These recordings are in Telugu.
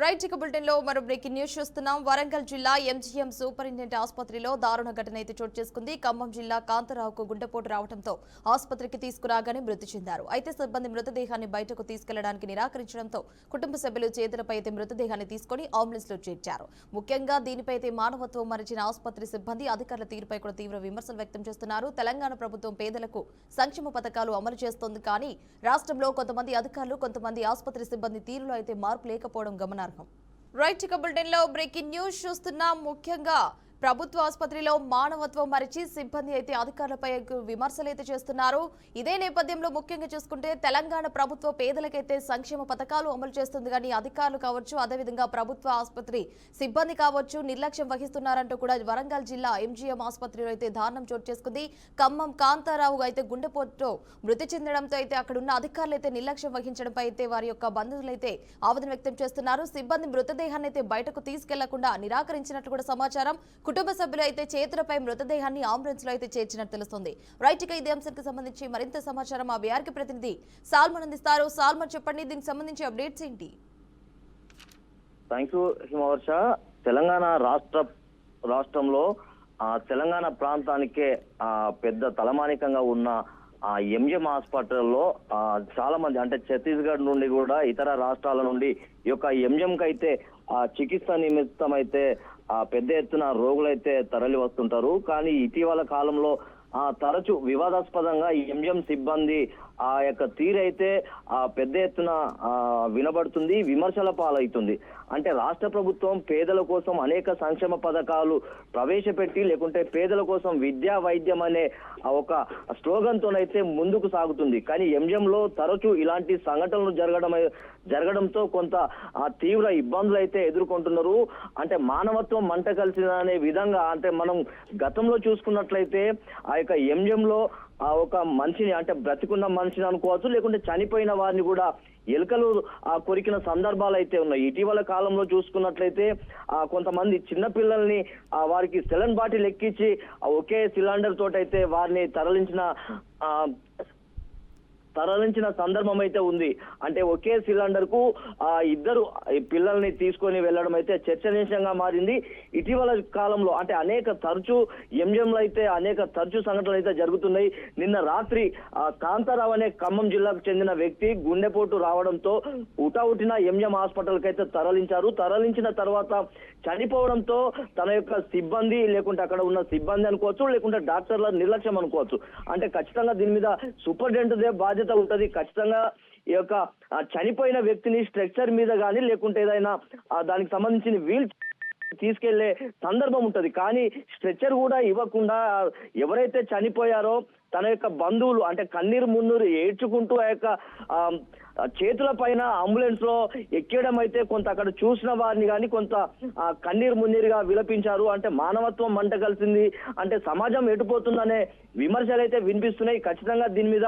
రైట్ ఇక బులెటిన్ లో మరో బ్రేకింగ్ న్యూస్ చూస్తున్నాం. వరంగల్ జిల్లా ఎంజీఎం సూపరింటెండెంట్ ఆసుపత్రిలో దారుణ ఘటన అయితే చోటు చేసుకుంది. ఖమ్మం జిల్లా కాంతారావుకు గుండెపోటు రావడంతో ఆసుపత్రికి తీసుకురాగానే మృతి చెందారు. అయితే సిబ్బంది మృతదేహాన్ని బయటకు తీసుకెళ్లడానికి నిరాకరించడంతో కుటుంబ సభ్యులు చేతులపై అయితే మృతదేహాన్ని తీసుకుని అంబులెన్స్ లో చేర్చారు. ముఖ్యంగా దీనిపై అయితే మానవత్వం మరిచిన ఆసుపత్రి సిబ్బంది అధికారుల తీరుపై కూడా తీవ్ర విమర్శలు వ్యక్తం చేస్తున్నారు. తెలంగాణ ప్రభుత్వం పేదలకు సంక్షేమ పథకాలు అమలు చేస్తోంది, కానీ రాష్ట్రంలో కొంతమంది అధికారులు కొంతమంది ఆసుపత్రి సిబ్బంది తీరులో అయితే మార్పు లేకపోవడం గమనార్హం. రైట్ ఇక బులెటిన్ లో బ్రేకింగ్ న్యూస్ చూస్తున్నాం. ముఖ్యంగా ప్రభుత్వ ఆసుపత్రిలో మానవత్వం మరిచి సిబ్బంది అయితే అధికారులపై విమర్శలు అయితే చేస్తున్నారు. ఇదే నేపథ్యంలో ముఖ్యంగా చూసుకుంటే తెలంగాణ ప్రభుత్వ పేదలకైతే సంక్షేమ పథకాలు అమలు చేస్తుంది, కానీ అధికారులు కావచ్చు, అదేవిధంగా ప్రభుత్వ ఆసుపత్రి సిబ్బంది కావచ్చు నిర్లక్ష్యం వహిస్తున్నారంటూ కూడా వరంగల్ జిల్లా ఎంజీఎం ఆసుపత్రిలో అయితే దారుణం చోటు చేసుకుంది. ఖమ్మం కాంతారావు అయితే గుండెపోటుతో మృతి చెందడంతో అయితే అక్కడ ఉన్న అధికారులు అయితే నిర్లక్ష్యం వహించడంపై అయితే వారి యొక్క బంధువులు అయితే ఆవేదన వ్యక్తం చేస్తున్నారు. సిబ్బంది మృతదేహాన్ని అయితే బయటకు తీసుకెళ్లకుండా నిరాకరించినట్లు కూడా సమాచారం. కుటుంబ సభ్యులు అయితే చేతులపై మృతదేహాన్ని అంబులెన్స్ లో అయితే చేర్చినట్టు తెలుస్తుంది. రైట్ ఇక ఇదే అంశానికి సంబంధించి మరింత సమాచారం మా బీఆర్కే ప్రతినిధి సాల్మన్ అందిస్తారు. సాల్మన్, చెప్పండి, దీనికి సంబంధించి అప్డేట్స్ ఏంటి? Thank you Himavarsha. తెలంగాణ రాష్ట్రంలో తెలంగాణ ప్రాంతానికే పెద్ద తలమానికంగా ఉన్న ఎంజిఎం హాస్పిటల్లో చాలా మంది అంటే ఛత్తీస్గఢ్ నుండి కూడా ఇతర రాష్ట్రాల నుండి ఈ యొక్క ఎంజిఎంకి అయితే చికిత్స నిమిత్తం అయితే పెద్ద ఎత్తున రోగులైతే తరలి వస్తుంటారు. కానీ ఇటీవల కాలంలో తరచు వివాదాస్పదంగా ఎంజిఎం సిబ్బంది ఆ యొక్క తీరైతే పెద్ద ఎత్తున వినబడుతుంది, విమర్శల పాలవుతుంది. అంటే రాష్ట్ర ప్రభుత్వం పేదల కోసం అనేక సంక్షేమ పథకాలు ప్రవేశపెట్టి లేకుంటే పేదల కోసం విద్యా వైద్యం అనే ఒక స్లోగన్ తోనైతే ముందుకు సాగుతుంది. కానీ ఎంజిఎంలో తరచు ఇలాంటి సంఘటనలు జరగడంతో కొంత తీవ్ర ఇబ్బందులు అయితే ఎదుర్కొంటున్నారు. అంటే మానవత్వం మంట కలిసిన అనే విధంగా అంటే మనం గతంలో చూసుకున్నట్లయితే ఆ యొక్క ఎంజిఎంలో ఒక మనిషిని అంటే బ్రతికున్న మనిషిని అనుకోవచ్చు, లేకుంటే చనిపోయిన వారిని కూడా ఎలుకలు కొరికిన సందర్భాలు అయితే ఉన్నాయి. ఇటీవల కాలంలో చూసుకున్నట్లయితే కొంతమంది చిన్న పిల్లల్ని వారికి సెలన్ బాటిల్ ఎక్కించి ఒకే సిలిండర్ తోటైతే వారిని తరలించిన సందర్భం అయితే ఉంది. అంటే ఒకే సిలిండర్ కు ఇద్దరు పిల్లల్ని తీసుకొని వెళ్లడం అయితే చర్చనీయాంశంగా మారింది. ఇటీవల కాలంలో అంటే తరచు ఎంజిఎంలో అయితే తరచు సంఘటనలు అయితే జరుగుతున్నాయి. నిన్న రాత్రి కాంతారావు అనే ఖమ్మం జిల్లాకు చెందిన వ్యక్తి గుండెపోటు రావడంతో ఉటావుటిన ఎంజిఎం హాస్పిటల్ కి అయితే తరలించారు. తరలించిన తర్వాత చనిపోవడంతో తన యొక్క సిబ్బంది లేకుంటే అక్కడ ఉన్న సిబ్బంది అనుకోవచ్చు, లేకుంటే డాక్టర్ల నిర్లక్ష్యం అనుకోవచ్చు. అంటే ఖచ్చితంగా దీని మీద సూపరింటెండెంట్ బాధ్యత ఉంటది. ఖచ్చితంగా ఈ యొక్క చనిపోయిన వ్యక్తిని స్ట్రెక్చర్ మీద కానీ లేకుంటే ఏదైనా దానికి సంబంధించిన వీల్ తీసుకెళ్లే సందర్భం ఉంటది. కానీ స్ట్రెచ్చర్ కూడా ఇవ్వకుండా ఎవరైతే చనిపోయారో తన యొక్క బంధువులు అంటే కన్నీరు మున్నూరు ఏడ్చుకుంటూ ఆ యొక్క చేతుల పైన అంబులెన్స్ లో ఎక్కడం అయితే కొంత అక్కడ చూసిన వారిని కానీ కొంత కన్నీరు మున్నీరుగా విలపించారు. అంటే మానవత్వం మంట కలిసింది, అంటే సమాజం ఎటుపోతుందనే విమర్శలు అయితే వినిపిస్తున్నాయి. ఖచ్చితంగా దీని మీద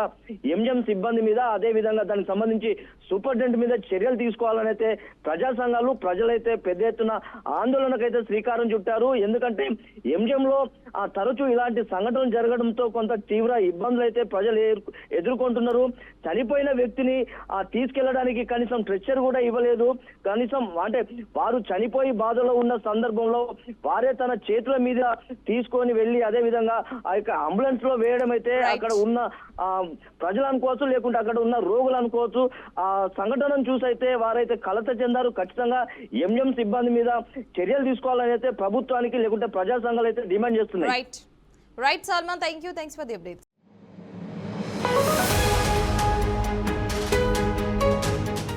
ఎంజిఎం సిబ్బంది మీద, అదే విధంగా దానికి సంబంధించి సూపరింటెండెంట్ మీద చర్యలు తీసుకోవాలని అయితే ప్రజా సంఘాలు ప్రజలైతే పెద్ద ఎత్తున ఆందోళనకైతే శ్రీకారం చుట్టారు. ఎందుకంటే ఎంజిఎం లో తరచూ ఇలాంటి సంఘటనలు జరగడంతో కొంత తీవ్ర ఇబ్బందులు అయితే ప్రజలు ఎదుర్కొంటున్నారు. చనిపోయిన వ్యక్తిని తీసుకెళ్లడానికి కనీసం స్ట్రెచ్చర్ కూడా ఇవ్వలేదు. కనీసం అంటే వారు చనిపోయి బాధలో ఉన్న సందర్భంలో వారే తన చేతుల మీద తీసుకొని వెళ్లి అదే విధంగా ఆ యొక్క అంబులెన్స్ లో వేయడం అయితే అక్కడ ఉన్న ప్రజలు అనుకోవచ్చు, లేకుంటే అక్కడ ఉన్న రోగులు అనుకోవచ్చు, ఆ సంఘటనను చూసైతే వారైతే కలత చెందారు. ఖచ్చితంగా ఎంజిఎం సిబ్బంది మీద చర్యలు తీసుకోవాలని అయితే ప్రభుత్వానికి లేకుంటే ప్రజా సంఘాలు అయితే డిమాండ్ చేస్తున్నాయి. Right Salmon, thanks for the updates.